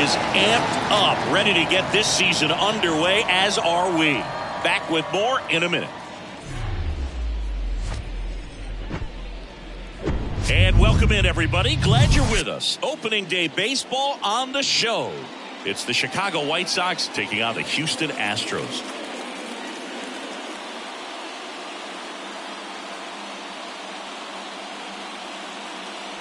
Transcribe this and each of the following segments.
is amped up, ready to get this season underway, as are we. Back with more in a minute. And welcome in, everybody. Glad you're with us. Opening day baseball on the show. It's the Chicago White Sox taking on the Houston Astros.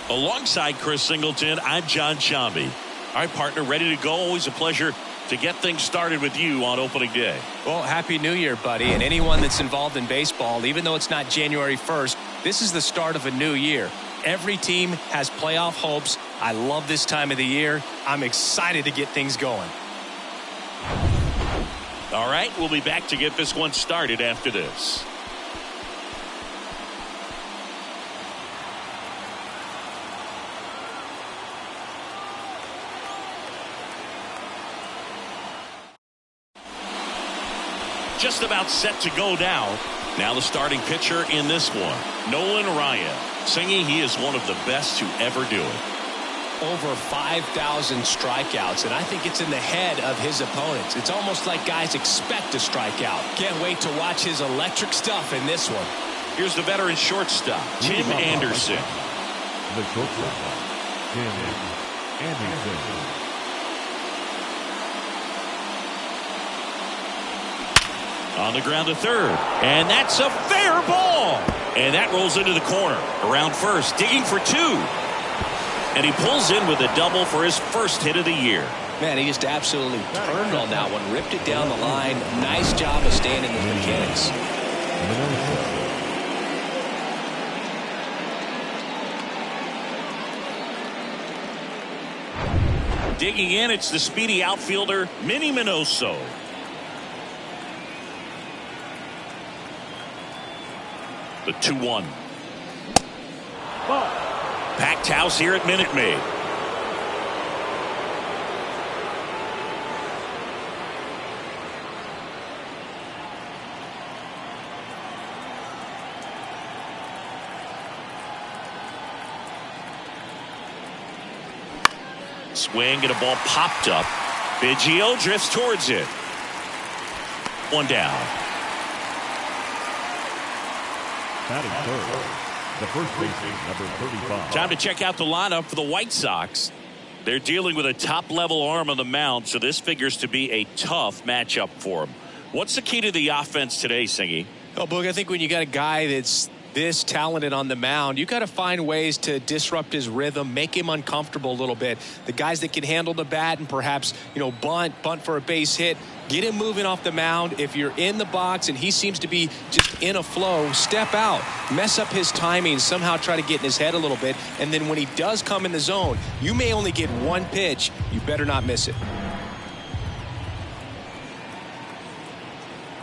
Alongside Chris Singleton, I'm John Shambi. All right, partner, ready to go. Always a pleasure to get things started with you on opening day. Well, Happy New Year, buddy. And anyone that's involved in baseball, even though it's not January 1st, this is the start of a new year. Every team has playoff hopes. I love this time of the year. I'm excited to get things going. All right, we'll be back to get this one started after this. Just about set to go now. Now the starting pitcher in this one, Nolan Ryan. Singing, he is one of the best to ever do it. Over 5,000 strikeouts, and I think it's in the head of his opponents. It's almost like guys expect to strike out. Can't wait to watch his electric stuff in this one. Here's the veteran shortstop, Tim Anderson. The shortstop, Tim Anderson. On the ground to third, and that's a fair ball, and that rolls into the corner. Around first, digging for two, and he pulls in with a double for his first hit of the year. Man, he just absolutely turned on that one, ripped it down the line. Nice job of staying in the mechanics. Digging in, it's the speedy outfielder Minnie Minoso. The 2-1. Packed house here at Minute Maid. Swing and a ball popped up. Biggio drifts towards it. One down. Batting third, the first baseman, number 35. Time to check out the lineup for the White Sox. They're dealing with a top-level arm on the mound, so this figures to be a tough matchup for them. What's the key to the offense today, Singy? Oh, Boog, I think when you got a guy that's this talented on the mound, you got to find ways to disrupt his rhythm, make him uncomfortable a little bit. The guys that can handle the bat and perhaps, bunt for a base hit, get him moving off the mound. If you're in the box and he seems to be just in a flow, step out, mess up his timing, somehow try to get in his head a little bit. And then when he does come in the zone, you may only get one pitch. You better not miss it.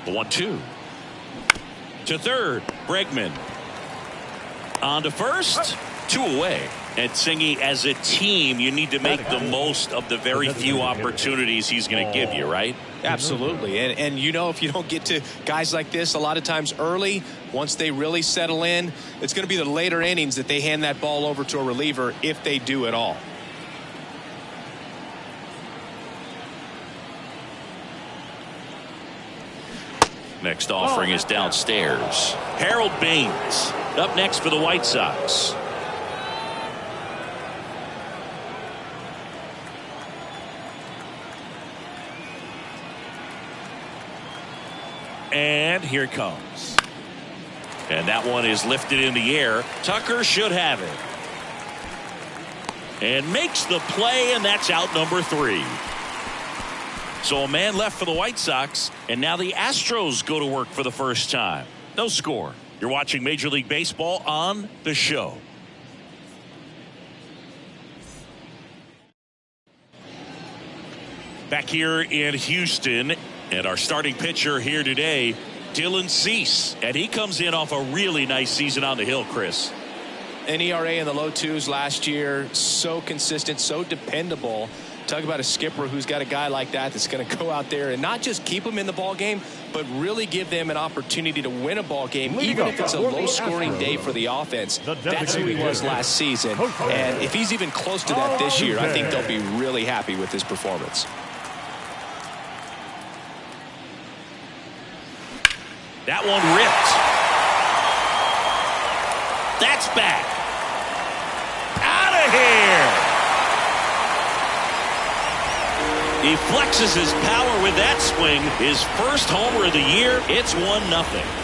The 1-2. To third, Bregman. On to first, two away. And Singy, as a team, you need to make the most of the very few opportunities he's going to give you, right? Absolutely. And if you don't get to guys like this a lot of times early, once they really settle in, it's going to be the later innings that they hand that ball over to a reliever if they do at all. Next offering is downstairs. Harold Baines up next for the White Sox. And here it comes. And that one is lifted in the air. Tucker should have it. And makes the play, and that's out number 3. So a man left for the White Sox, and now the Astros go to work for the first time. No score. You're watching Major League Baseball on the show. Back here in Houston, and our starting pitcher here today, Dylan Cease. And he comes in off a really nice season on the hill, Chris. An ERA in the low 2s last year, so consistent, so dependable. Talk about a skipper who's got a guy like that that's going to go out there and not just keep them in the ball game, but really give them an opportunity to win a ball game, even if it's a low-scoring day for the offense. That's who he was last season. And if he's even close to that this year, I think they'll be really happy with his performance. That one ripped. That's back. Out of here. He flexes his power with that swing. His first homer of the year. It's 1-0.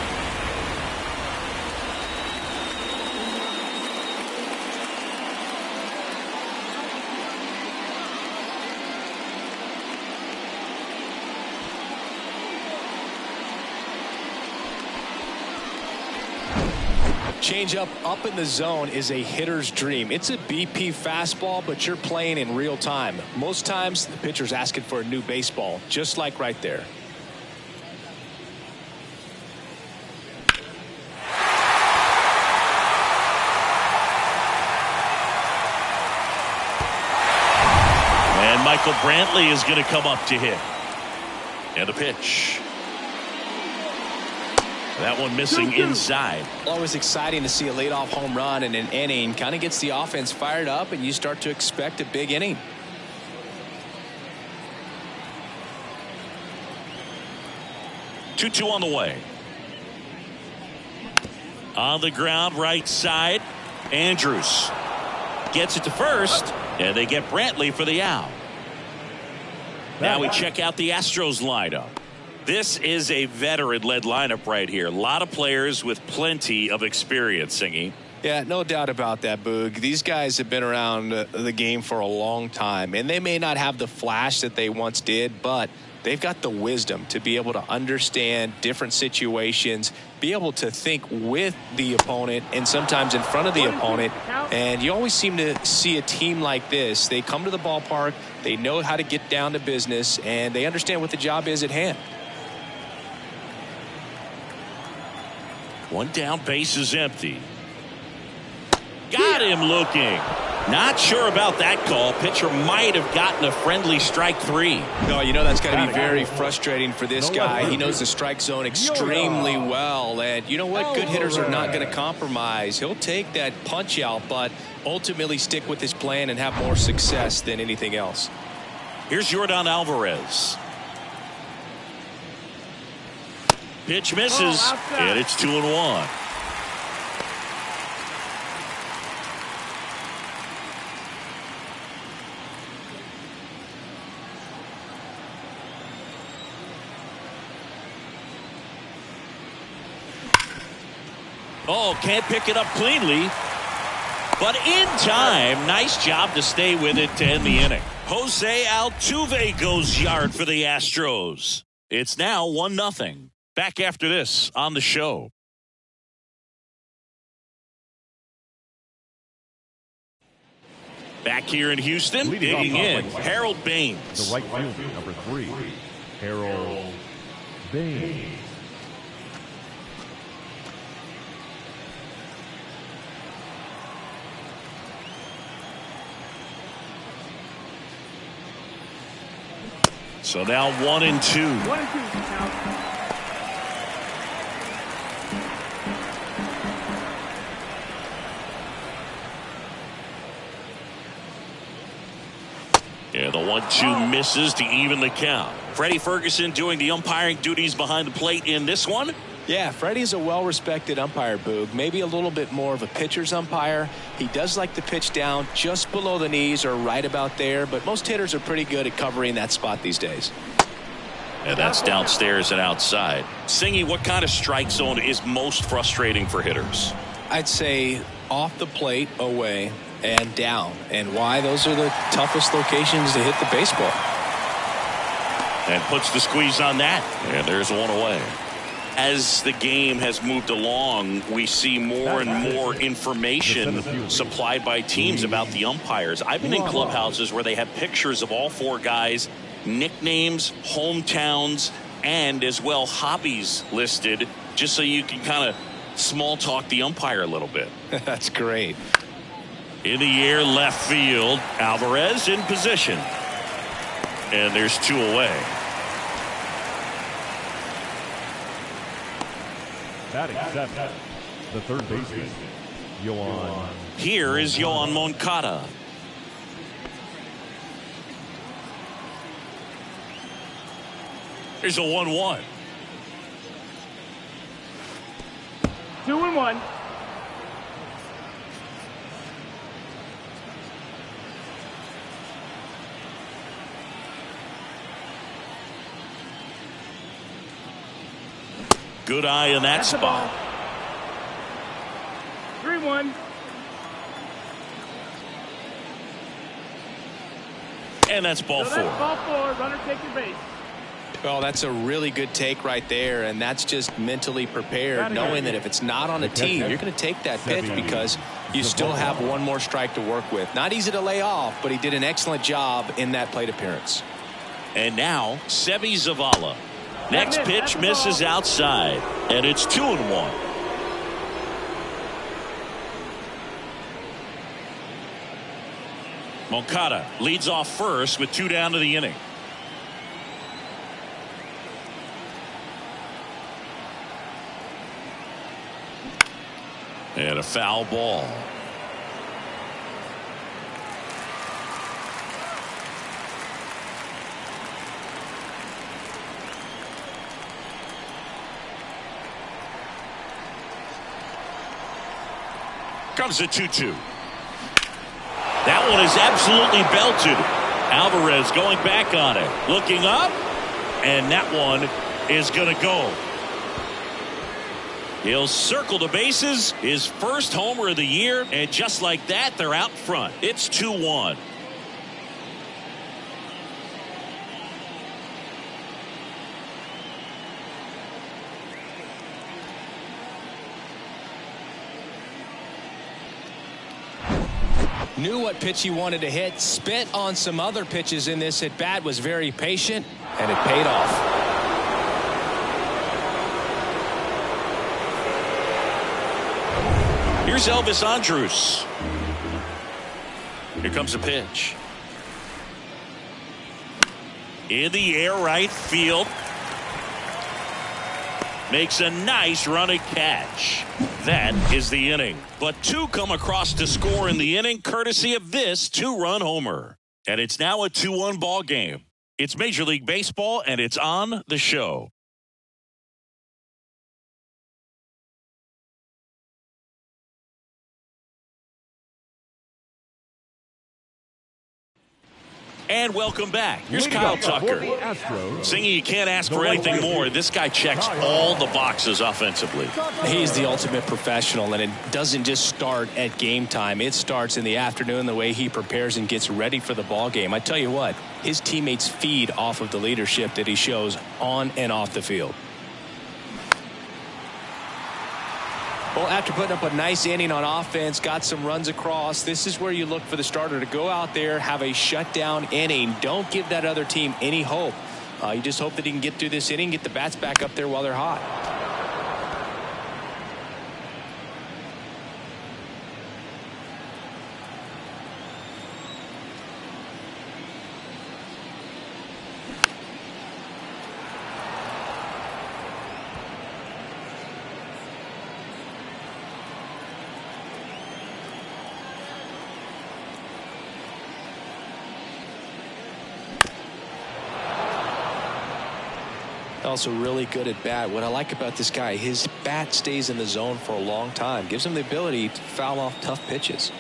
Changeup up in the zone is a hitter's dream. It's a BP fastball, but you're playing in real time. Most times, the pitcher's asking for a new baseball, just like right there. And Michael Brantley is going to come up to hit. And a pitch. That one missing inside. Always exciting to see a leadoff home run in an inning. Kind of gets the offense fired up, and you start to expect a big inning. Two on the way. On the ground, right side. Andrews gets it to first, and they get Brantley for the out. Now we check out the Astros lineup. This is a veteran-led lineup right here. A lot of players with plenty of experience, Singy. Yeah, no doubt about that, Boog. These guys have been around the game for a long time, and they may not have the flash that they once did, but they've got the wisdom to be able to understand different situations, be able to think with the opponent and sometimes in front of the opponent. And you always seem to see a team like this. They come to the ballpark, they know how to get down to business, and they understand what the job is at hand. One down, base is empty. Got him looking. Not sure about that call. Pitcher might have gotten a friendly strike 3. No, you know that's got to be very frustrating for this guy. He knows the strike zone extremely well. And you know what? Good hitters are not going to compromise. He'll take that punch out, but ultimately stick with his plan and have more success than anything else. Here's Yordan Alvarez. Pitch misses, and it's 2-1. Oh, can't pick it up cleanly, but in time. Nice job to stay with it to end the inning. Jose Altuve goes yard for the Astros. It's now 1-0. Back after this on the show. Back here in Houston, digging in, Harold Baines. The right fielder, number 3, Harold Baines. So now 1-2. Yeah, the 1-2 misses to even the count. Freddie Ferguson doing the umpiring duties behind the plate in this one. Yeah, Freddie's a well-respected umpire, Boog. Maybe a little bit more of a pitcher's umpire. He does like to pitch down just below the knees or right about there, but most hitters are pretty good at covering that spot these days. And that's downstairs and outside. Singy, what kind of strike zone is most frustrating for hitters? I'd say off the plate, away, and down. And why? Those are the toughest locations to hit the baseball. And puts the squeeze on that. And there's one away. As the game has moved along, we see more and more information supplied by teams about the umpires. I've been in clubhouses where they have pictures of all 4 guys, nicknames, hometowns, and as well hobbies listed, just so you can kind of small talk the umpire a little bit. That's great. In the air, left field. Alvarez in position. And there's 2 away. Batting 7th, the third baseman, Yohan. Here is Yohan Moncada. Here's a 1-1. 2-1. Good eye in that spot. 3-1. And that's ball 4. That's ball 4. Runner take your base. Well, that's a really good take right there, and that's just mentally prepared, knowing that if it's not on a tee, you're going to take that pitch because you still have one more strike to work with. Not easy to lay off, but he did an excellent job in that plate appearance. And now, Seby Zavala. Next pitch misses outside, and it's 2-1. Moncada leads off first with 2 down to the inning. And a foul ball. Comes a 2-2. That one is absolutely belted. Alvarez going back on it. Looking up. And that one is going to go. He'll circle the bases. His first homer of the year. And just like that, they're out front. It's 2-1. Knew what pitch he wanted to hit. Spit on some other pitches in this at bat. Was very patient, and it paid off. Here's Elvis Andrus. Here comes a pitch. In the air, right field. Makes a nice running catch. That is the inning. But 2 come across to score in the inning, courtesy of this 2-run homer. And it's now a 2-1 ball game. It's Major League Baseball, and it's on the show. And welcome back. Here's Kyle Tucker. Singing, you can't ask for anything more. This guy checks all the boxes offensively. He's the ultimate professional, and it doesn't just start at game time. It starts in the afternoon, the way he prepares and gets ready for the ball game. I tell you what, his teammates feed off of the leadership that he shows on and off the field. Well, after putting up a nice inning on offense, got some runs across, this is where you look for the starter to go out there, have a shutdown inning. Don't give that other team any hope. You just hope that he can get through this inning, get the bats back up there while they're hot. Also really good at bat. What I like about this guy, his bat stays in the zone for a long time. Gives him the ability to foul off tough pitches.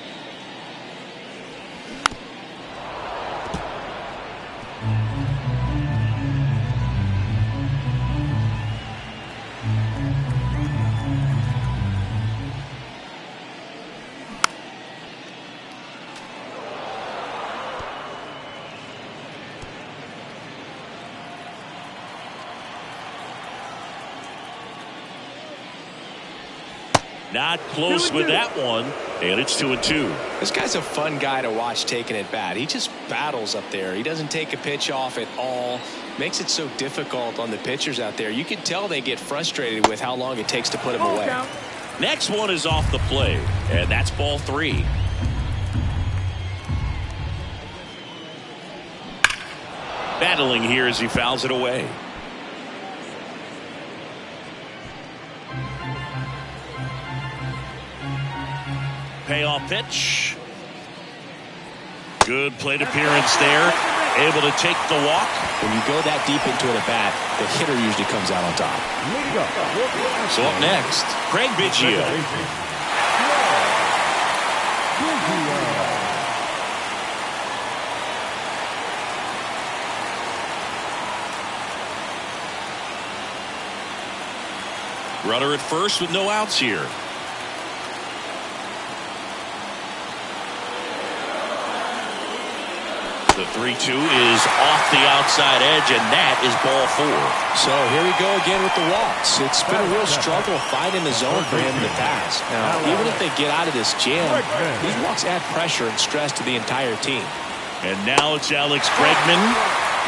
Not close with that one, and it's 2-2. This guy's a fun guy to watch taking at bat. He just battles up there. He doesn't take a pitch off at all. Makes it so difficult on the pitchers out there. You can tell they get frustrated with how long it takes to put him away. Next one is off the plate, and that's ball 3. Battling here as he fouls it away. Payoff pitch. Good plate appearance there. Able to take the walk. When you go that deep into an at-bat, the hitter usually comes out on top. So up next, Craig Biggio. Runner at first with no outs here. The 3-2 is off the outside edge, and that is ball 4. So here we go again with the walks. It's been a real struggle finding the zone for him in the past. Now, even if they get out of this jam, these walks add pressure and stress to the entire team. And now it's Alex Bregman.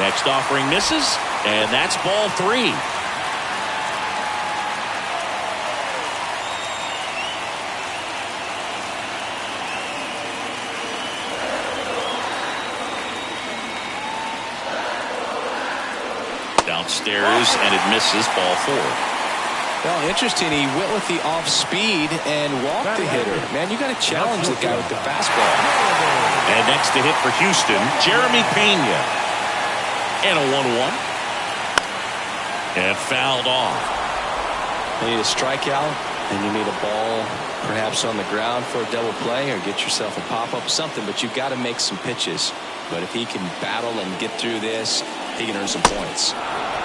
Next offering misses, and that's ball 3. Downstairs, and it misses, ball 4. Well, interesting. He went with the off speed and walked the hitter. Man, you got to challenge the guy with the fastball. And next to hit for Houston, Jeremy Pena. And a 1-1. And fouled off. You need a strikeout, and you need a ball perhaps on the ground for a double play, or get yourself a pop-up, something, but you've got to make some pitches. But if he can battle and get through this, he can earn some points.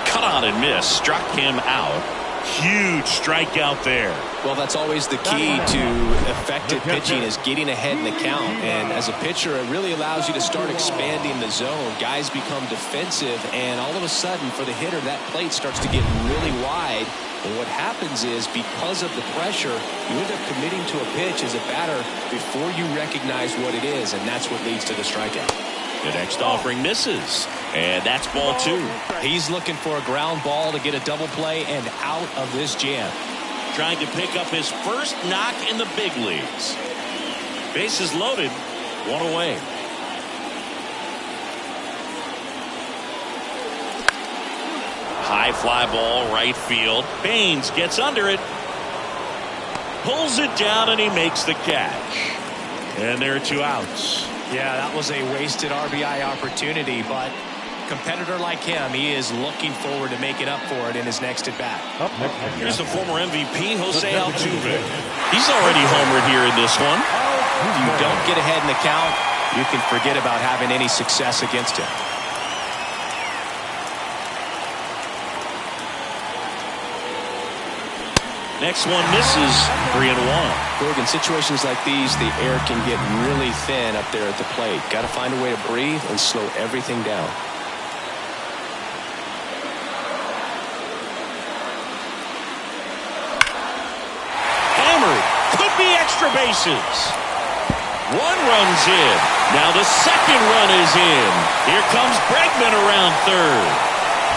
Cut on and miss. Struck him out. Huge strikeout there. Well, that's always the key to effective pitching, is getting ahead in the count. And as a pitcher, it really allows you to start expanding the zone. Guys become defensive, and all of a sudden, for the hitter, that plate starts to get really wide. And what happens is, because of the pressure, you end up committing to a pitch as a batter before you recognize what it is, and that's what leads to the strikeout. The next offering misses, and that's ball 2. He's looking for a ground ball to get a double play and out of this jam. Trying to pick up his first knock in the big leagues. Bases loaded, 1 away. High fly ball, right field. Baines gets under it. Pulls it down, and he makes the catch. And there are 2 outs. Yeah, that was a wasted RBI opportunity, but a competitor like him, he is looking forward to making up for it in his next at-bat. Here's the former MVP, Jose Altuve. He's already homered here in this one. If you don't get ahead in the count, you can forget about having any success against him. Next one misses, 3-1. Look, in situations like these, the air can get really thin up there at the plate. Got to find a way to breathe and slow everything down. Hammered. Could be extra bases. 1 run's in. Now the second run is in. Here comes Bregman around third.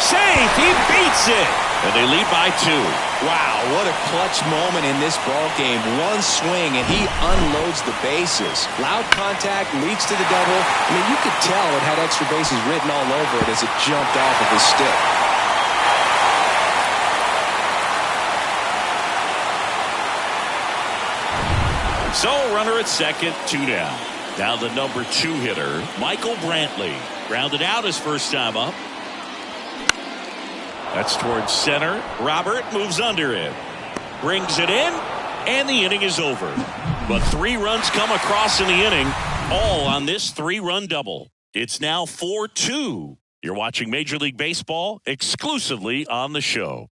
Safe. He beats it. And they lead by 2. Wow, what a clutch moment in this ball game. 1 swing, and he unloads the bases. Loud contact leads to the double. I mean, you could tell it had extra bases written all over it as it jumped off of his stick. So, runner at second, 2 down. Now the number 2 hitter, Michael Brantley. Grounded out his first time up. That's towards center. Robert moves under it. Brings it in, and the inning is over. But 3 runs come across in the inning, all on this 3-run double. It's now 4-2. You're watching Major League Baseball exclusively on the show.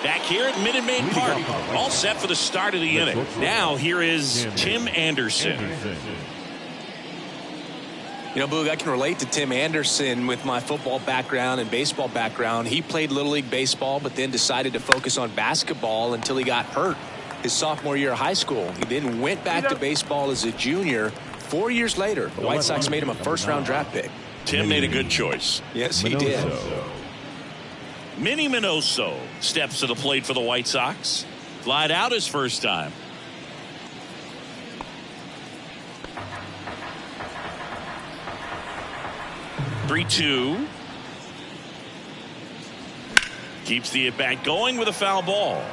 Back here at Minute Maid Park, all set for the start of the inning. Now here is Tim Anderson. You know, Boog, I can relate to Tim Anderson with my football background and baseball background. He played Little League Baseball, but then decided to focus on basketball until he got hurt his sophomore year of high school. He then went back to baseball as a junior. 4 years later, the White Sox made him a first-round draft pick. Tim made a good choice. Yes, he did. Minnie Minoso steps to the plate for the White Sox. Flied out his first time. 3-2. Keeps the at-bat going with a foul ball.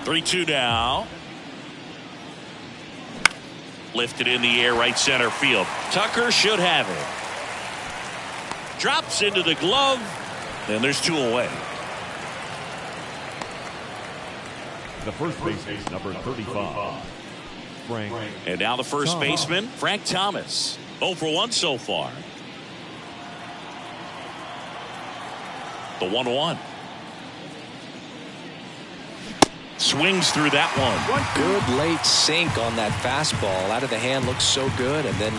Three-two now. Lifted in the air, right center field. Tucker should have it. Drops into the glove, and there's 2 away. The first baseman, number 35, Frank. And now the first baseman, Frank Thomas. 0 for 1 so far. The 1-1. Swings through that one. Good late sink on that fastball. Out of the hand, looks so good. And then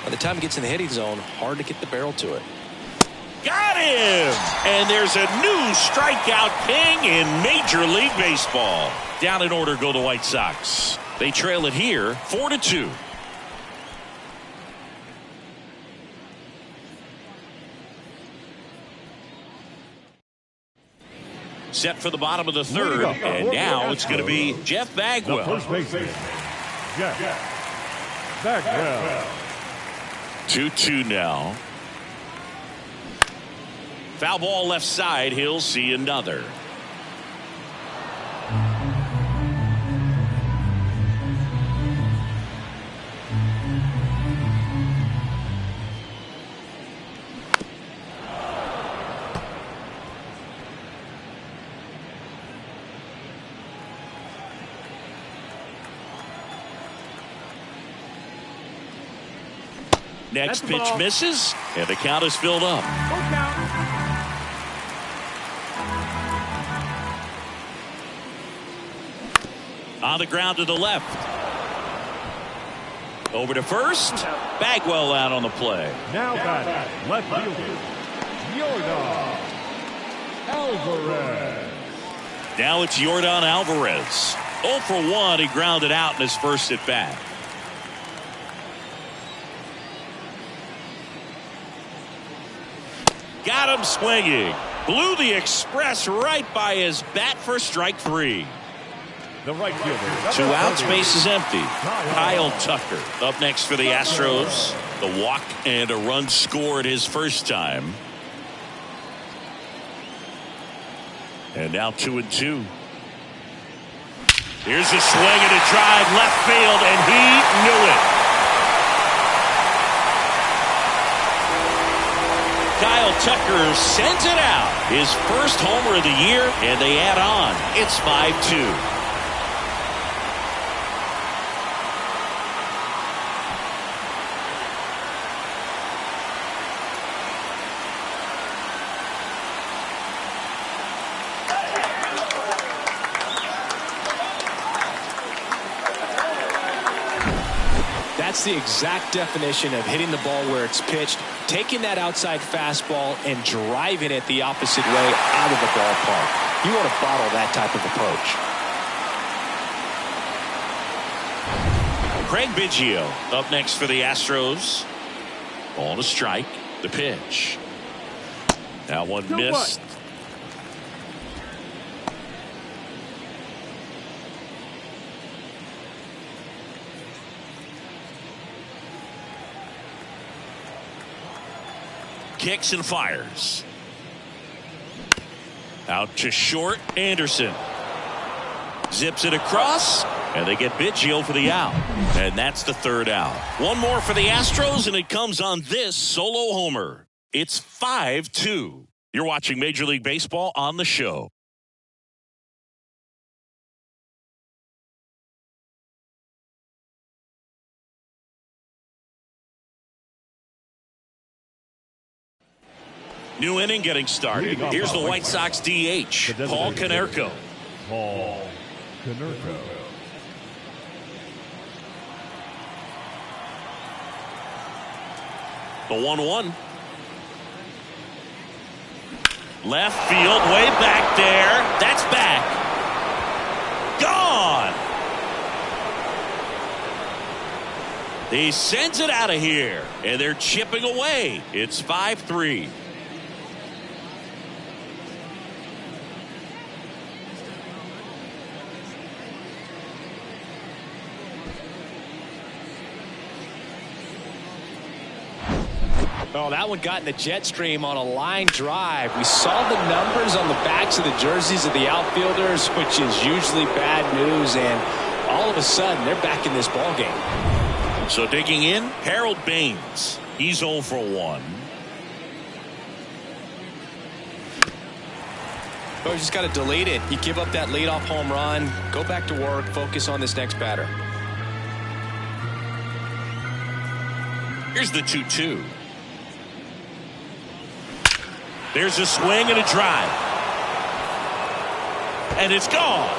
by the time it gets in the hitting zone, hard to get the barrel to it. Got him! And there's a new strikeout king in Major League Baseball. Down in order go the White Sox. They trail it here 4-2. Set for the bottom of the third, and now it's going to be Jeff Bagwell. The first baseman, Jeff Bagwell. 2-2 now. Foul ball left side. He'll see another. Next pitch misses, and the count is filled up. On the ground to the left. Over to first. Bagwell out on the play. Now batting, left fielder, Yordan Alvarez. Now it's Yordan Alvarez. 0 for 1. He grounded out in his first at bat. Got him swinging. Blew the express right by his bat for strike 3. The right fielder. 2 outs, base is empty. Kyle Tucker up next for the Astros. The walk and a run scored his first time. And now 2-2. Here's a swing and a drive left field, and he knew it. Kyle Tucker sends it out. His first homer of the year, and they add on. It's 5-2. That's the exact definition of hitting the ball where it's pitched, taking that outside fastball and driving it the opposite way out of the ballpark. You want to bottle that type of approach. Craig Biggio up next for the Astros. On a strike. The pitch. That one missed. Kicks and fires. Out to short. Anderson zips it across, and they get Biggio for the out. And that's the third out. One more for the Astros, and it comes on this solo homer. It's 5-2. You're watching Major League Baseball on the show. New inning getting started. Here's the White Sox DH, Paul Konerko. Paul Konerko. The 1-1. Left field, way back there. That's back. Gone. He sends it out of here, and they're chipping away. It's 5-3. Oh, that one got in the jet stream on a line drive. We saw the numbers on the backs of the jerseys of the outfielders, which is usually bad news, and all of a sudden they're back in this ball game. So digging in, Harold Baines. He's 0 for 1. Oh, you just got to delete it. You give up that leadoff home run, go back to work, focus on this next batter. Here's the 2-2. There's a swing and a drive. And it's gone.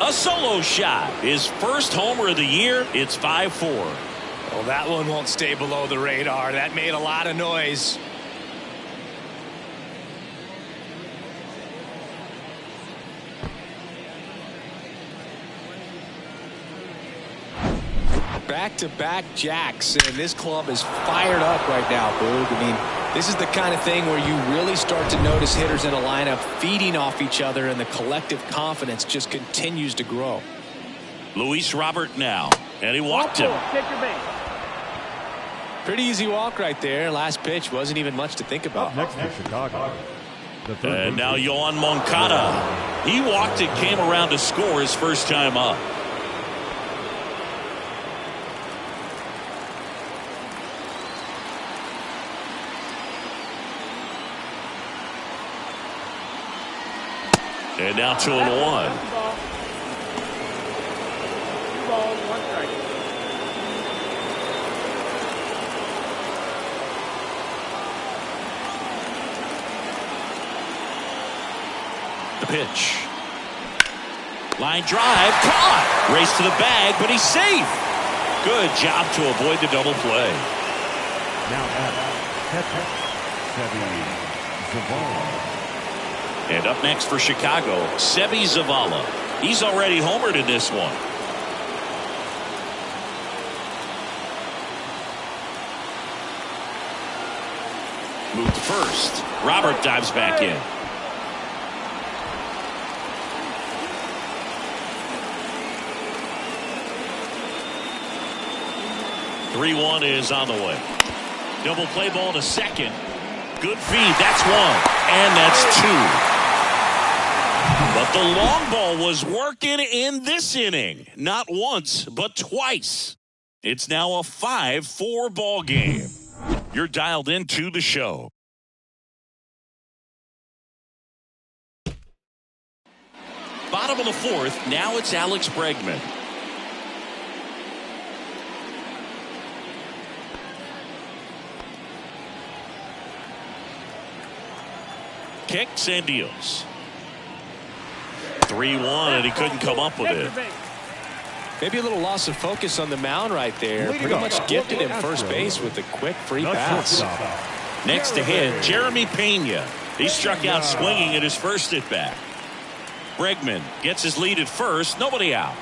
A solo shot. His first homer of the year. It's 5-4. Well, that one won't stay below the radar. That made a lot of noise. Back-to-back jacks, and this club is fired up right now, Boog. I mean, this is the kind of thing where you really start to notice hitters in a lineup feeding off each other, and the collective confidence just continues to grow. Luis Robert now, and he walked him. Take your base. Pretty easy walk right there. Last pitch wasn't even much to think about. Next to Chicago. And now Yohan Moncada. He walked and came around to score his first time up. And now 2-1. 2 balls, 1 strike. The pitch. Line drive, caught. Race to the bag, but he's safe. Good job to avoid the double play. Now at Sevy Zavala. And up next for Chicago, Sevy Zavala. He's already homered in this one. Moved to first. Robert dives back in. "3-1 is on the way. Double play ball to second. Good feed. That's 1. And that's 2. But the long ball was working in this inning. Not once, but twice. It's now a 5-4 ball game. You're dialed into the show. Bottom of the 4th. Now it's Alex Bregman. Kicks and deals. 3-1, and he couldn't come up with it. Maybe a little loss of focus on the mound right there. Pretty much gifted him first base with a quick free pass. Next to hit, Jeremy Pena. He struck out swinging at his first at bat. Bregman gets his lead at first. Nobody out.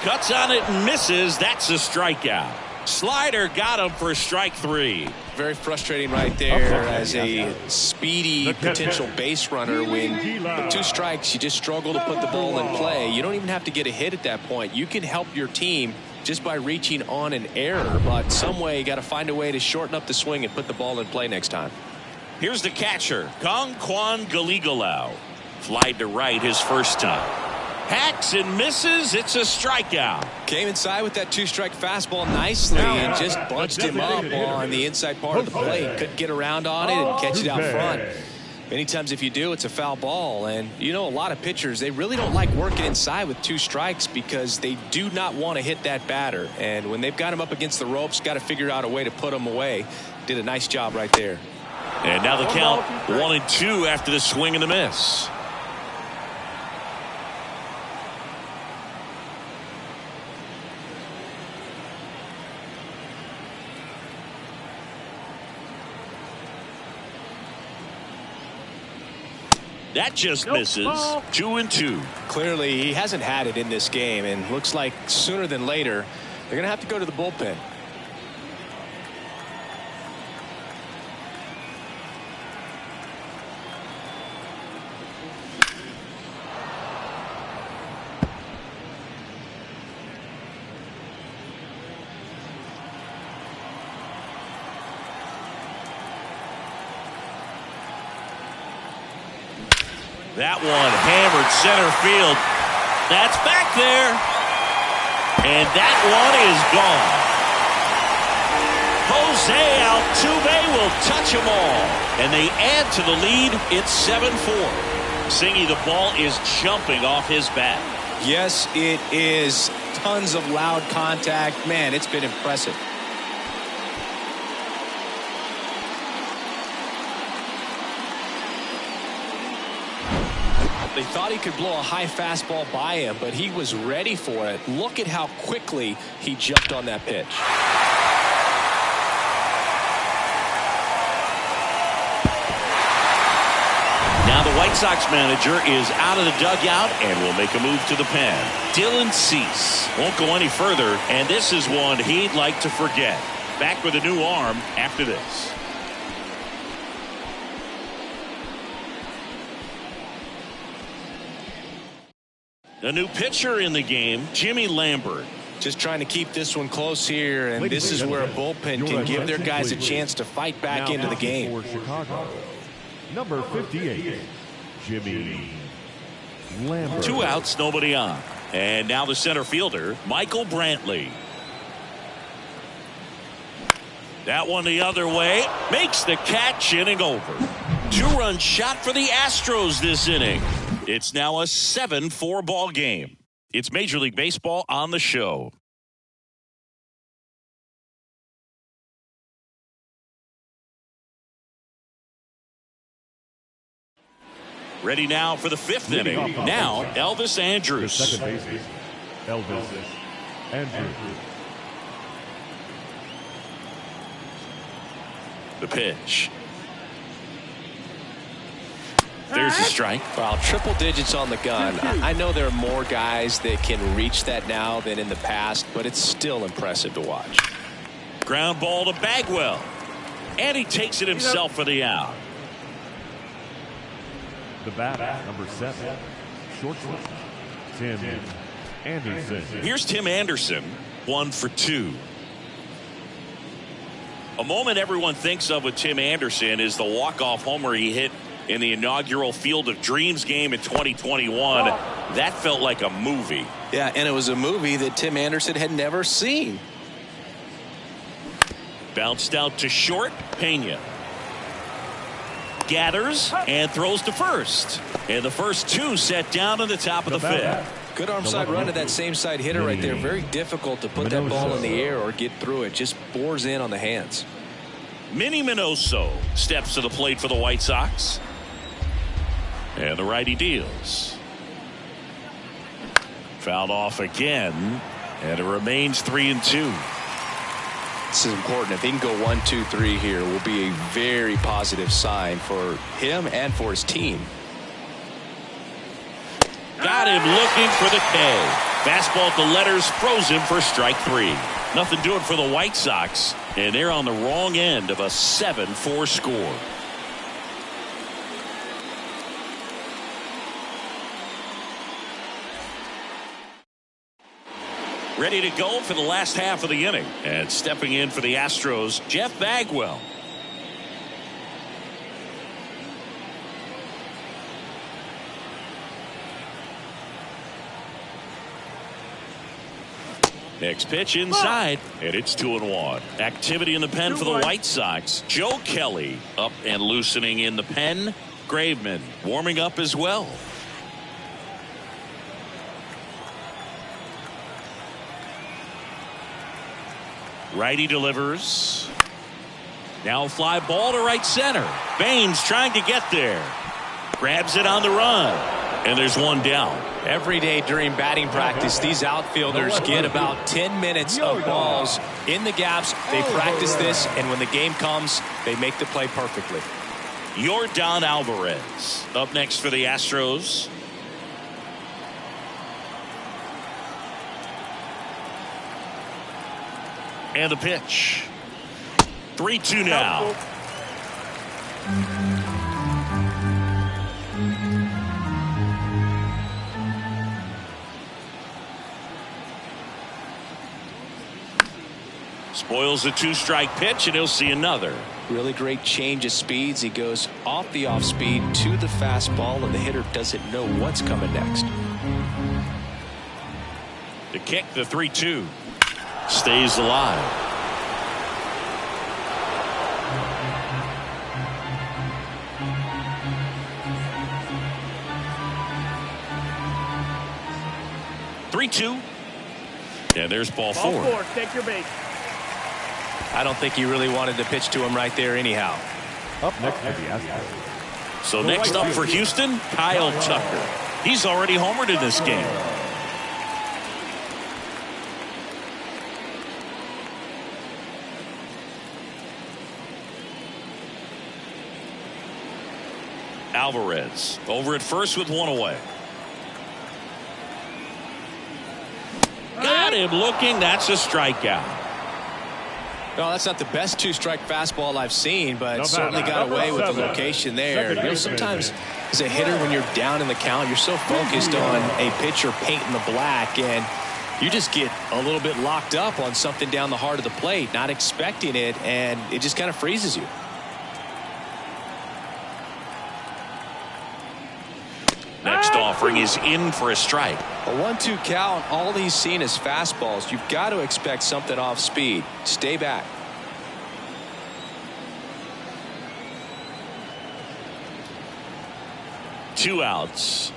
Cuts on it and misses. That's a strikeout. Slider got him for strike 3. Very frustrating right there as a speedy potential base runner. When with 2 strikes, you just struggle to put the ball in play. You don't even have to get a hit at that point. You can help your team just by reaching on an error, but some way you got to find a way to shorten up the swing and put the ball in play next time. Here's the catcher, Kong-Kwan Galigalau. Flied to right his first time. Hacks and misses. It's a strikeout. Came inside with that 2-strike fastball nicely and just bunched him up on the inside part of the plate. Couldn't get around on it and catch it out front. Many times if you do, it's a foul ball. And you know, a lot of pitchers, they really don't like working inside with 2 strikes because they do not want to hit that batter. And when they've got him up against the ropes, got to figure out a way to put him away. Did a nice job right there. And now the count 1-2 after the swing and the miss. That just misses. 2-2. Clearly, he hasn't had it in this game, and looks like sooner than later, they're going to have to go to the bullpen. That one hammered center field. That's back there. And that one is gone. Jose Altuve will touch them all. And they add to the lead. It's 7-4. Singy, the ball is jumping off his bat. Yes, it is. Tons of loud contact. Man, it's been impressive. They thought he could blow a high fastball by him, but he was ready for it. Look at how quickly he jumped on that pitch. Now the White Sox manager is out of the dugout and will make a move to the pen. Dylan Cease won't go any further, and this is one he'd like to forget. Back with a new arm after this. A new pitcher in the game, Jimmy Lambert. Just trying to keep this one close here, and this is where a bullpen can give their guys a chance to fight back into the game. For Chicago, number 58, Jimmy Lambert. 2 outs, nobody on. And now the center fielder, Michael Brantley. That one the other way. Makes the catch, inning over. 2-run shot for the Astros this inning. It's now a 7-4 ball game. It's Major League Baseball on the show. Ready now for the 5th inning. Now Elvis Andrus. The second baseman, Elvis Andrus. The pitch. There's a strike. Wow, triple digits on the gun. I know there are more guys that can reach that now than in the past, but it's still impressive to watch. Ground ball to Bagwell. And he takes it himself for the out. The bat, number 7, shortstop, Tim Anderson. Here's Tim Anderson, 1 for 2. A moment everyone thinks of with Tim Anderson is the walk-off homer he hit in the inaugural Field of Dreams game in 2021. That felt like a movie. Yeah, and it was a movie that Tim Anderson had never seen. Bounced out to short. Pena gathers and throws to first. And the first 2 set down on the top of the 5th. Good arm side run to that same side hitter right there. Very difficult to put that ball in the air or get through it. Just bores in on the hands. Minnie Minoso steps to the plate for the White Sox. And the righty deals. Fouled off again. And it remains 3-2. This is important. If he can go 1, 2, 3 here, will be a very positive sign for him and for his team. Got him looking for the K. Fastball at the letters, froze him for strike 3. Nothing doing for the White Sox, and they're on the wrong end of a 7-4 score. Ready to go for the last half of the inning. And stepping in for the Astros, Jeff Bagwell. Next pitch inside, and it's 2-1. Activity in the pen for the White Sox. Joe Kelly up and loosening in the pen. Graveman warming up as well. Righty delivers. Now fly ball to right center. Baines trying to get there. Grabs it on the run. And there's one down. Every day during batting practice, these outfielders get about 10 minutes of balls in the gaps. They practice this, and when the game comes, they make the play perfectly. Yordan Alvarez up next for the Astros. And the pitch. 3-2 now. Boyle's a 2-strike pitch, and he'll see another. Really great change of speeds. He goes off the off speed to the fastball, and the hitter doesn't know what's coming next. The kick, the 3-2, stays alive. And there's ball four. Take your base. I don't think he really wanted to pitch to him right there anyhow. Up next for the Astros. So next up for Houston, Kyle Tucker. He's already homered in this game. Alvarez over at first with one away. Got him looking. That's a strikeout. No, that's not the best 2-strike fastball I've seen, but certainly got away with the location there. You know, sometimes as a hitter, when you're down in the count, you're so focused on a pitcher painting the black, and you just get a little bit locked up on something down the heart of the plate, not expecting it, and it just kind of freezes you. Next offering is in for a strike. A 1-2 count, all he's seen is fastballs. You've got to expect something off speed. Stay back. Two outs.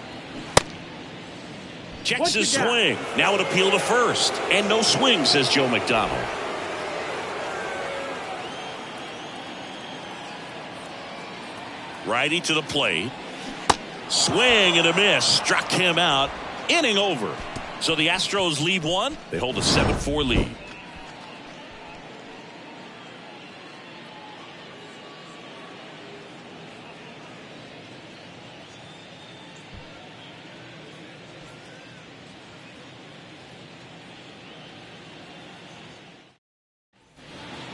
Checks his swing. Now an appeal to first. And no swing, says Joe McDonald. Righty to the plate. Swing and a miss. Struck him out. Inning over. So the Astros lead one. They hold a 7-4 lead.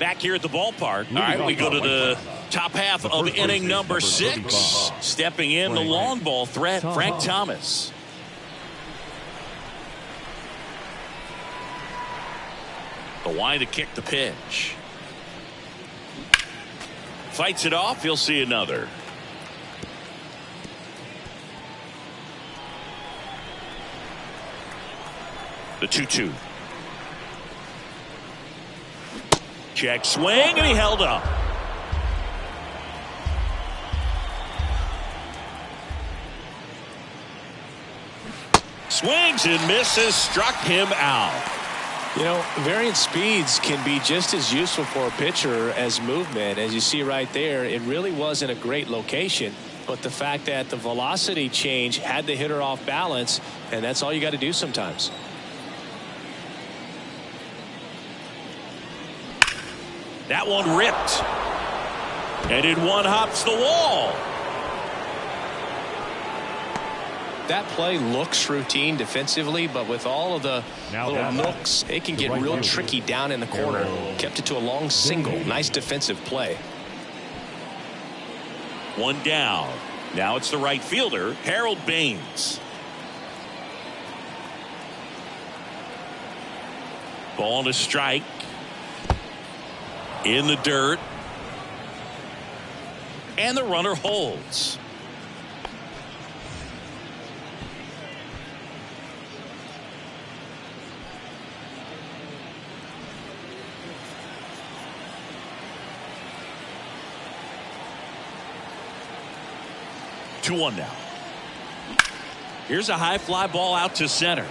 Back here at the ballpark. All right, we go to the top half of inning number 6. Stepping in the long ball threat, Frank Thomas. The wind to kick the pitch. Fights it off. He'll see another. The 2-2. Check swing, and he held up. Swings and misses, struck him out. You know, variant speeds can be just as useful for a pitcher as movement. As you see right there, it really wasn't a great location, but the fact that the velocity change had the hitter off balance, and that's all you got to do sometimes. That one ripped. And in one hops the wall. That play looks routine defensively, but with all of the little nooks, it can get real tricky down in the corner. Kept it to a long single. Nice defensive play. One down. Now it's the right fielder, Harold Baines. Ball to strike. In the dirt. And the runner holds. Two one now. Here's a high fly ball out to center.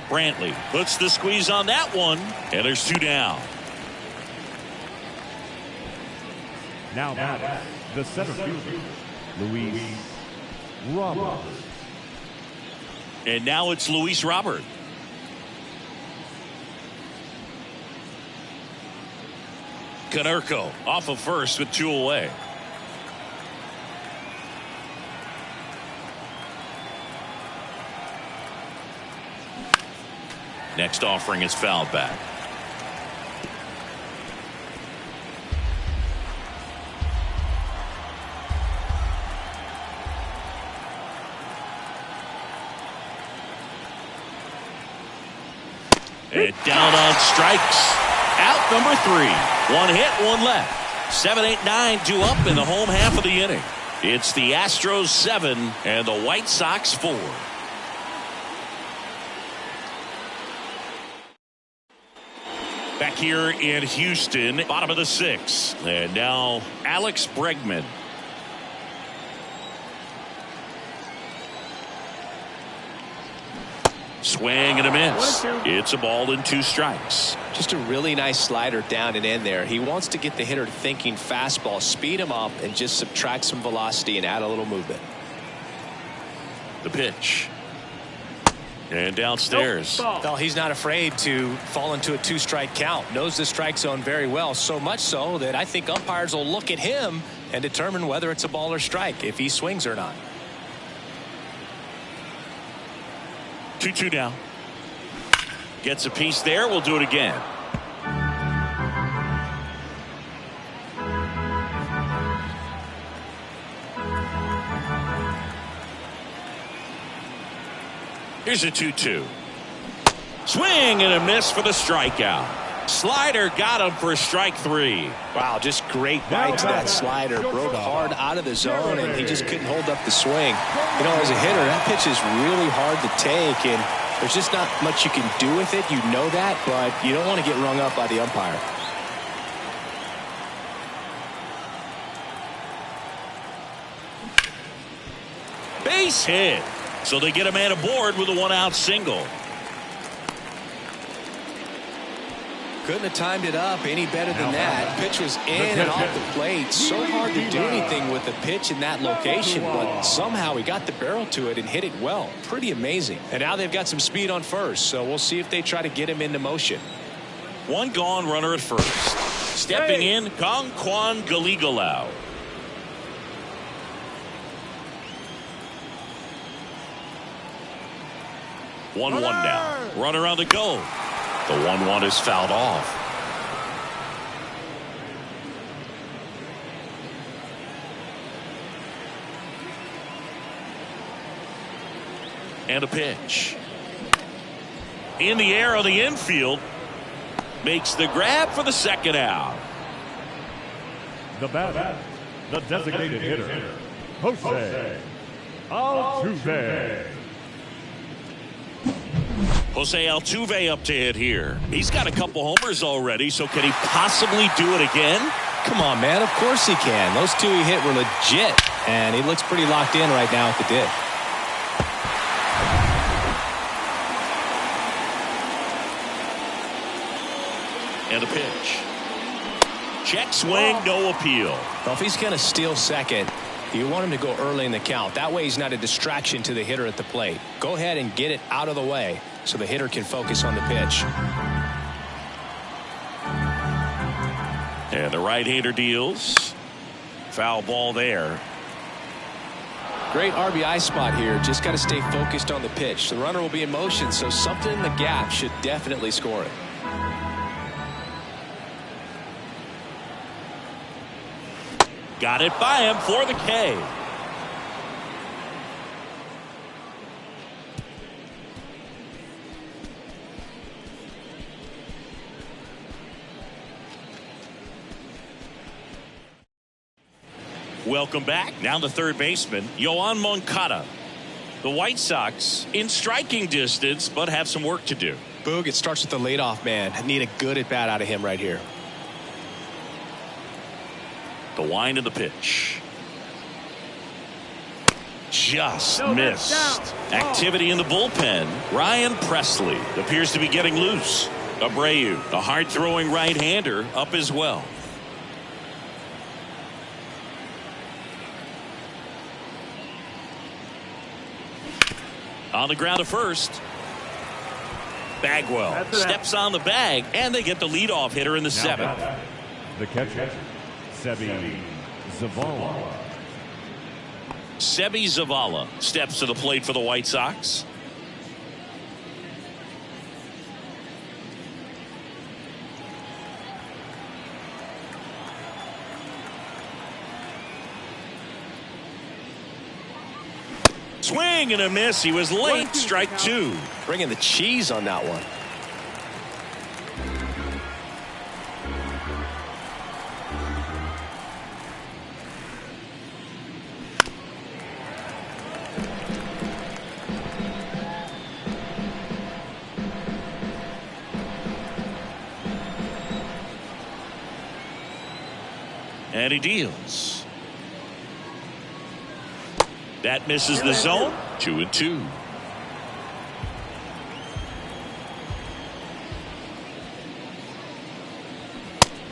Brantley puts the squeeze on that one, and there's two down. Now the center fielder, Luis Robert. And now it's Luis Robert. Konerko off of first with two away. Next offering is fouled back. And down on strikes. Out number 3. 1 hit, 1 left. 7, 8, 9 due up in the home half of the inning. It's the Astros 7 and the White Sox 4. Back here in Houston, bottom of the 6th. And now Alex Bregman. Swing and a miss. It's a ball and 2 strikes. Just a really nice slider down and in there. He wants to get the hitter thinking fastball, speed him up, and just subtract some velocity and add a little movement. The pitch. And downstairs. Well, he's not afraid to fall into a 2-strike count. Knows the strike zone very well. So much so that I think umpires will look at him and determine whether it's a ball or strike, if he swings or not. 2-2 now. Gets a piece there. We'll do it again. Here's a 2-2. Swing and a miss for the strikeout. Slider got him for strike 3. Wow, just great bite to that slider. Broke hard out of the zone, and he just couldn't hold up the swing. You know, as a hitter, that pitch is really hard to take, and there's just not much you can do with it. You know that, but you don't want to get rung up by the umpire. Base hit. So they get a man aboard with a 1-out single. Couldn't have timed it up any better than that. Pitch was in and off the plate. So hard to do anything with the pitch in that location, but somehow he got the barrel to it and hit it well. Pretty amazing. And now they've got some speed on first, so we'll see if they try to get him into motion. 1 gone, runner at first. Stepping in, Kongkwan Galigalau. One now. Runner on the go. The 1-1 is fouled off. And a pitch. In the air on the infield. Makes the grab for the 2nd out. The batter, the designated hitter, Jose Altuve. Jose Altuve up to hit here. He's got a couple homers already, so can he possibly do it again? Come on, man. Of course he can. Those 2 he hit were legit, and he looks pretty locked in right now at the dish. And a pitch. Check swing, no appeal. Well, if he's going to steal second, you want him to go early in the count. That way he's not a distraction to the hitter at the plate. Go ahead and get it out of the way so the hitter can focus on the pitch. And the right-hander deals. Foul ball there. Great RBI spot here. Just got to stay focused on the pitch. The runner will be in motion, so something in the gap should definitely score it. Got it by him for the K. Welcome back. Now the third baseman, Yoan Moncada. The White Sox in striking distance, but have some work to do. Boog, it starts with the leadoff man. Need a good at bat out of him right here. The wind of the pitch. Just missed. Activity in the bullpen. Ryan Presley appears to be getting loose. Abreu, the hard-throwing right-hander, up as well. On the ground to first. Bagwell steps on the bag, and they get the leadoff hitter in the 7th. The catcher, Sebi Zavala. Sebi Zavala steps to the plate for the White Sox. Swing and a miss. He was late. Strike 2. Bringing the cheese on that one. And he deals. That misses the zone. 2-2.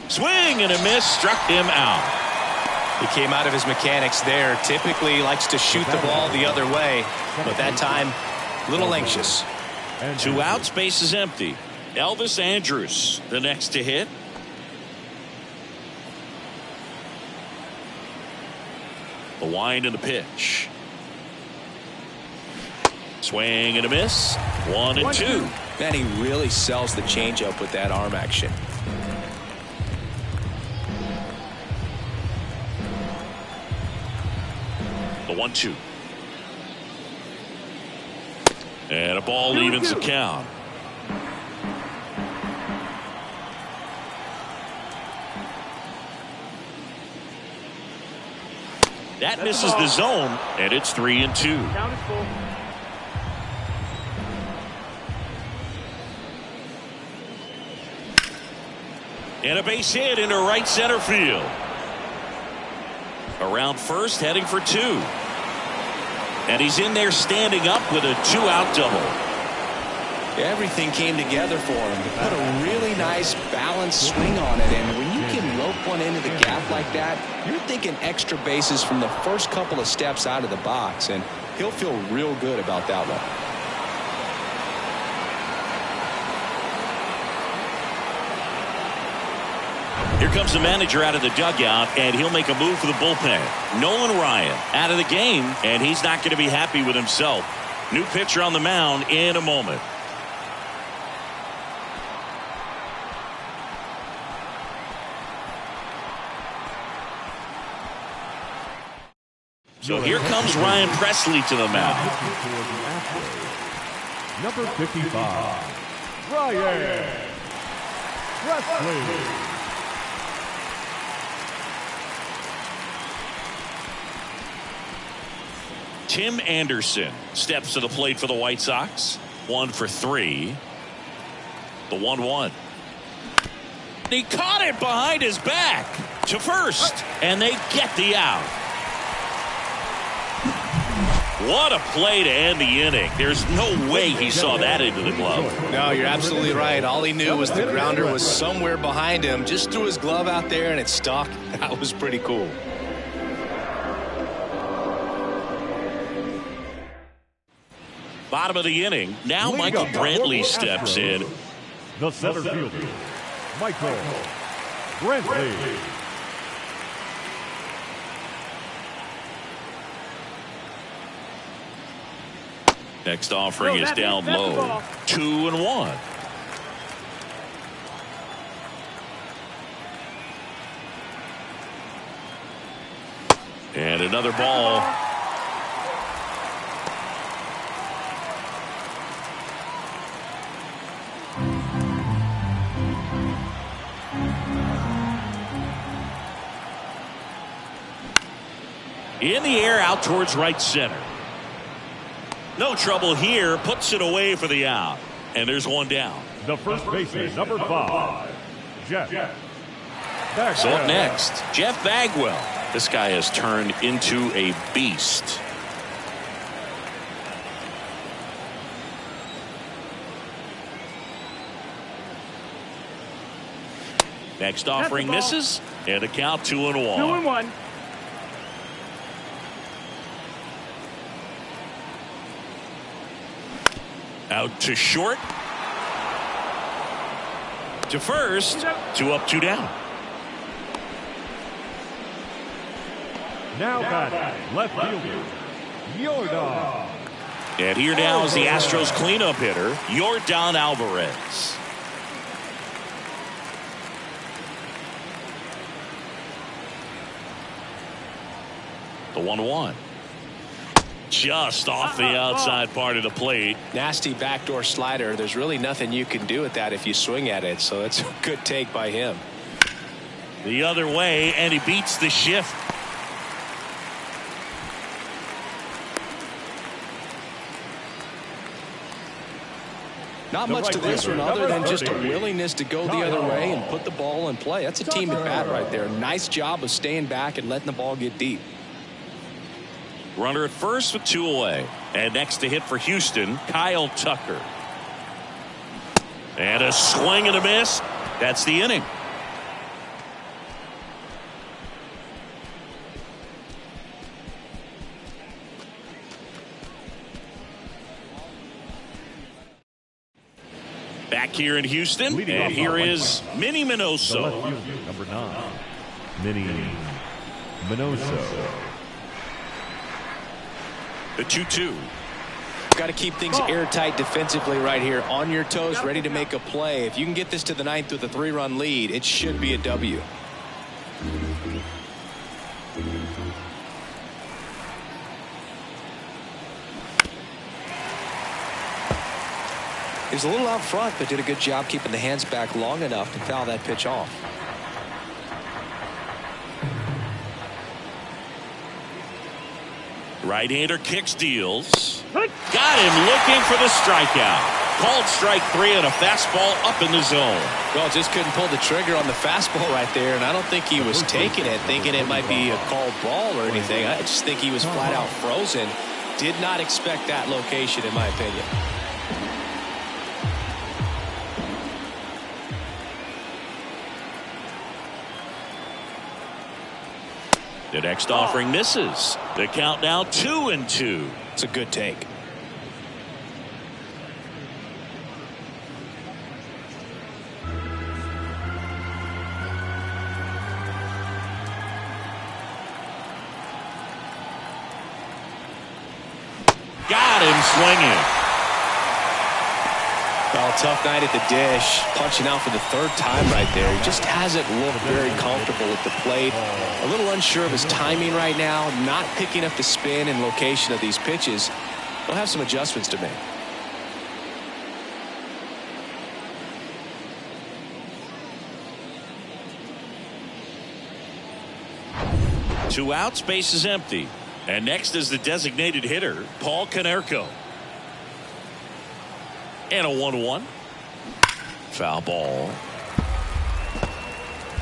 Swing and a miss, struck him out. He came out of his mechanics there. Typically likes to shoot the ball the other way, but that time a little anxious. 2 outs, base is empty. Elvis Andrus the next to hit. The wind and the pitch. Swing and a miss. 1-2. Man, he really sells the changeup with that arm action. The 1-2. And a ball evens the count. That misses the zone, and it's 3-2. Count is full. And a base hit into right center field. Around first, heading for 2. And he's in there standing up with a 2-out double. Everything came together for him. He put a really nice balanced swing on it, and when you can rope one into the gap like that, you're thinking extra bases from the first couple of steps out of the box, and he'll feel real good about that one. Here comes the manager out of the dugout, and he'll make a move for the bullpen. Nolan Ryan out of the game, and he's not going to be happy with himself. New pitcher on the mound in a moment. So here comes Ryan Presley to the mound. Number 55, Ryan Presley. Tim Anderson steps to the plate for the White Sox. 1 for 3. The 1-1. He caught it behind his back to first, and they get the out. What a play to end the inning. There's no way he saw that into the glove. No, you're absolutely right. All he knew was the grounder was somewhere behind him. Just threw his glove out there and it stuck. That was pretty cool. Bottom of the inning. Now Michael Brantley steps in. The center fielder, Michael Brantley. Next offering is down low. 2-1. And another ball. In the air, out towards right center. No trouble here. Puts it away for the out. And there's one down. The first baseman, number 5, Jeff Bagwell. So up next, Jeff Bagwell. This guy has turned into a beast. Next offering misses. And a count 2-1. 2-1. Out to short. To first. 2 up, 2 down. Now batting, left fielder, Yordan. And here now is the Astros cleanup hitter, Yordan Alvarez. The 1-1. Just off the outside part of the plate. Nasty backdoor slider. There's really nothing you can do with that if you swing at it. So it's a good take by him. The other way, and he beats the shift. Not much to this one other than just a willingness to go the other way and put the ball in play. That's a team at bat right there. Nice job of staying back and letting the ball get deep. Runner at first with 2 away. And next to hit for Houston, Kyle Tucker. And a swing and a miss. That's the inning. Back here in Houston, and here is Minnie Minoso. Number 9, Minnie Minoso. The 2-2. Got to keep things airtight defensively right here. On your toes, ready to make a play. If you can get this to the 9th with a 3-run lead, it should be a W. He was a little out front, but did a good job keeping the hands back long enough to foul that pitch off. Right-hander kicks, deals. Got him looking for the strikeout. Called strike 3 and a fastball up in the zone. Well, just couldn't pull the trigger on the fastball right there, and I don't think he was taking it, thinking it might be a called ball or anything. I just think he was flat out frozen. Did not expect that location, in my opinion. The next offering misses. The count now 2-2. It's a good take. Got him swinging. Well, tough night at the dish, punching out for the 3rd time right there. He just hasn't looked very comfortable at the plate. A little unsure of his timing right now, not picking up the spin and location of these pitches. He'll have some adjustments to make. Two outs, base is empty. And next is the designated hitter, Paul Konerko. And a 1-1. Foul ball.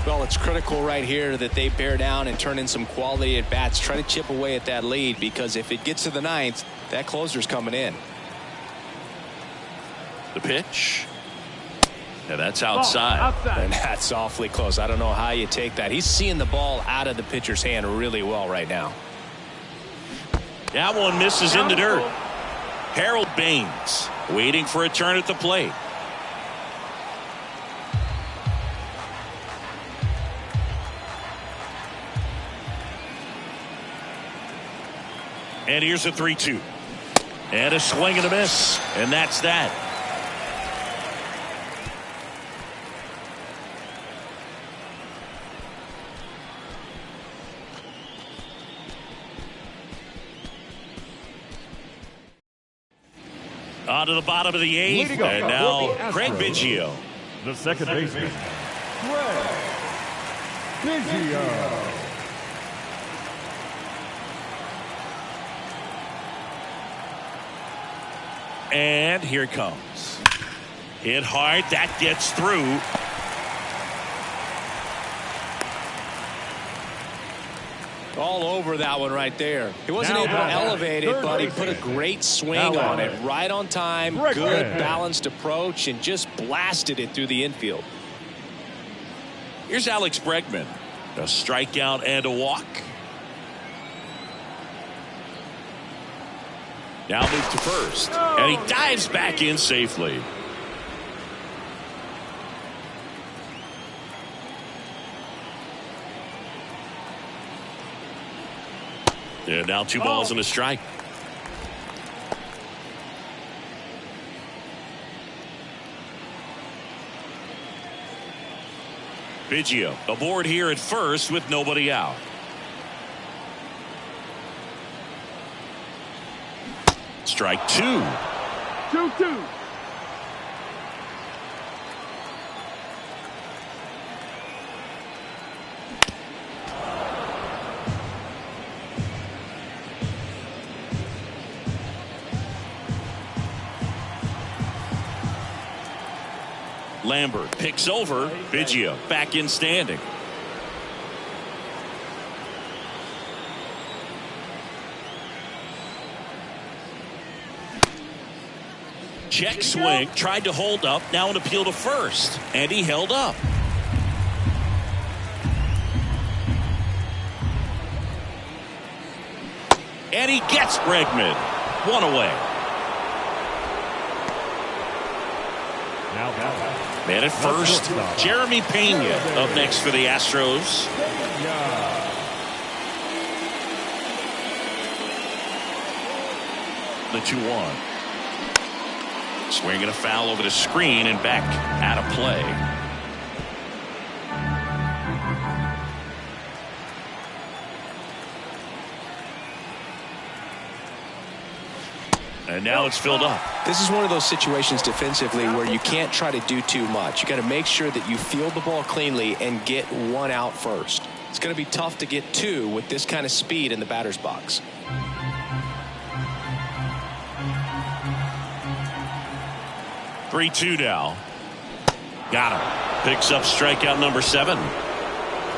Well, it's critical right here that they bear down and turn in some quality at bats. Try to chip away at that lead, because if it gets to the 9th, that closer's coming in. The pitch. Yeah, that's outside. And that's awfully close. I don't know how you take that. He's seeing the ball out of the pitcher's hand really well right now. That one misses in the dirt. Harold Baines waiting for a turn at the plate. And here's a 3-2. And a swing and a miss. And that's that. On to the bottom of the 8th, and now Craig Biggio. The second baseman, Craig Biggio. And here it comes. Hit hard, that gets through. All over that one right there. He wasn't able to elevate it, but he put a great swing on it. Right on time, good balanced approach, and just blasted it through the infield. Here's Alex Bregman. A strikeout and a walk. Now moves to first. And he dives back in safely. And now 2 balls and a strike. Biggio aboard here at first with nobody out. Strike 2. 2-2. Lambert picks over Biggio, back in standing. Check swing, tried to hold up, now an appeal to first, and he held up. And he gets Bregman. One away. Man at first, Jeremy Pena up next for the Astros. The 2-1. Swinging a foul over the screen and back out of play. And now it's filled up. This is one of those situations defensively where you can't try to do too much. You got to make sure that you field the ball cleanly and get one out first. It's going to be tough to get two with this kind of speed in the batter's box. Three-2 now. Got him. Picks up strikeout number 7.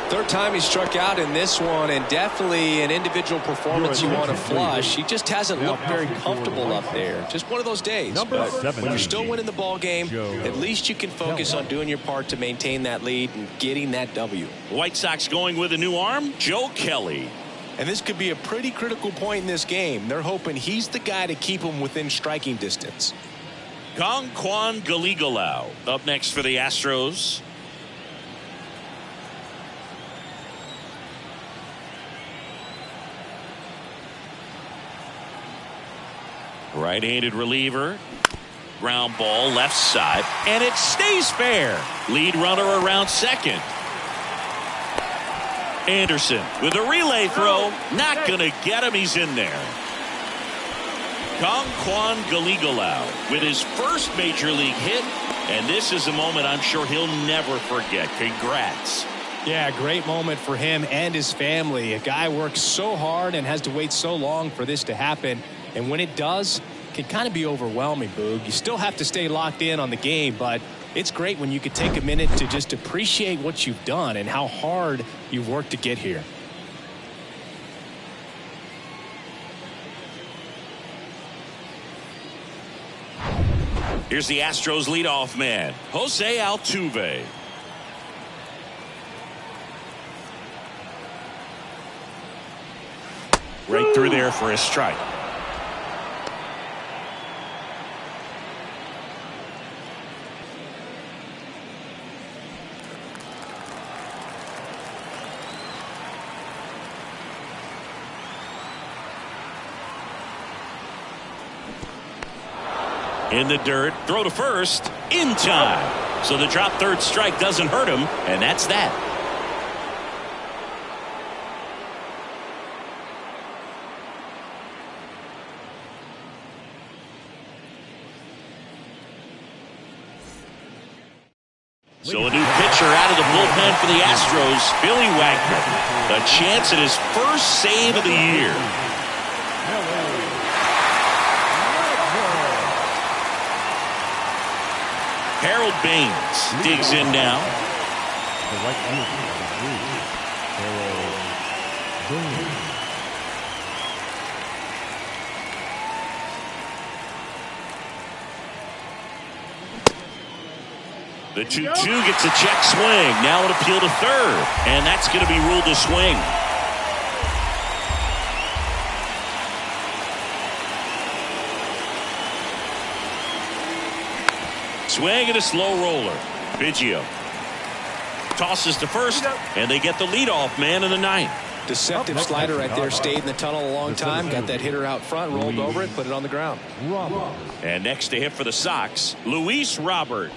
Third time he struck out in this one, and definitely an individual performance you want to flush. He just hasn't looked very comfortable up there. Just one of those days. But when you're still winning the ball game, at least you can focus on doing your part to maintain that lead and getting that W. White Sox going with a new arm, Joe Kelly. And this could be a pretty critical point in this game. They're hoping he's the guy to keep them within striking distance. Kwan Galigalau up next for the Astros. Right-handed reliever. Ground ball left side, and it stays fair. Lead runner around second. Anderson with a relay throw, not gonna get him. He's in there. Kwan Galigalau with his first major league hit, and this is a moment I'm sure he'll never forget. Congrats. Yeah, great moment for him and his family. A guy works so hard and has to wait so long for this to happen, and when it does, it can kind of be overwhelming, Boog. You still have to stay locked in on the game, but it's great when you could take a minute to just appreciate what you've done and how hard you've worked to get here. Here's the Astros leadoff man, Jose Altuve. Right through there for a strike. In the dirt, throw to first, in time. So the drop third strike doesn't hurt him, and that's that. So a new pitcher out of the bullpen for the Astros, Billy Wagner. A chance at his first save of the year. Harold Baines digs in now. The right fielder, Harold Baines. The 2-2 gets a check swing. Now an appeal to third, and that's going to be ruled a swing. Swing and a slow roller. Biggio tosses to first, and they get the leadoff man in the ninth. Deceptive slider right there. Stayed in the tunnel a long time. Got that hitter out front, rolled over it, put it on the ground. And next to hit for the Sox, Luis Robert.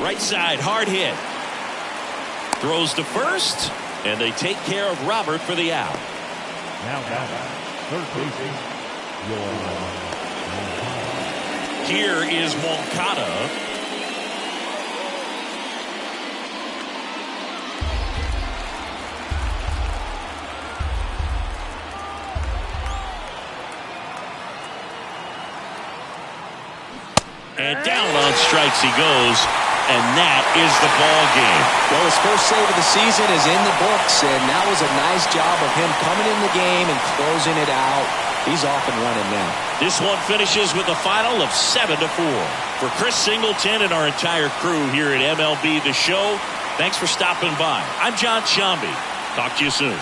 Right side, hard hit. Throws to first, and they take care of Robert for the out. Now third baseman, Here is Moncada. And down on strikes he goes. And that is the ball game. Well, his first save of the season is in the books, and that was a nice job of him coming in the game and closing it out. He's off and running now. This one finishes with a final of 7-4. For Chris Singleton and our entire crew here at MLB The Show, thanks for stopping by. I'm John Shambi. Talk to you soon.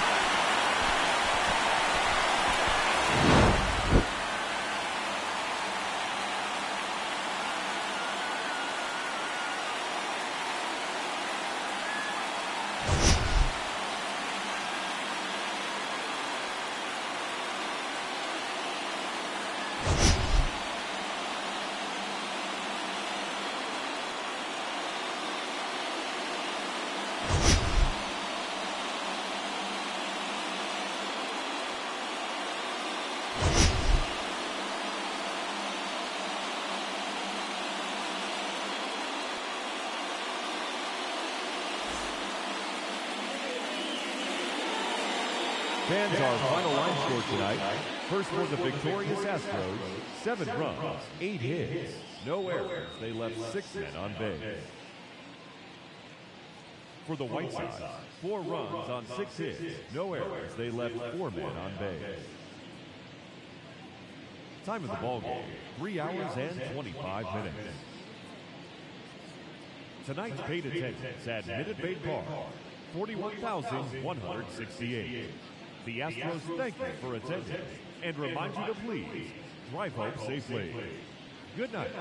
Fans, our final line score tonight. First for the victorious Astros, 7 runs, 8 hits, no errors. They left 6 men on base. For the White Sox, 4 runs on 6 hits, no errors. They left 4 men on base. Time of the ball game, 3 hours and 25 minutes. Tonight's paid attendance at Minute Maid Park, 41,168. The Astros thank you for attending and remind you to please drive home safely. Good night.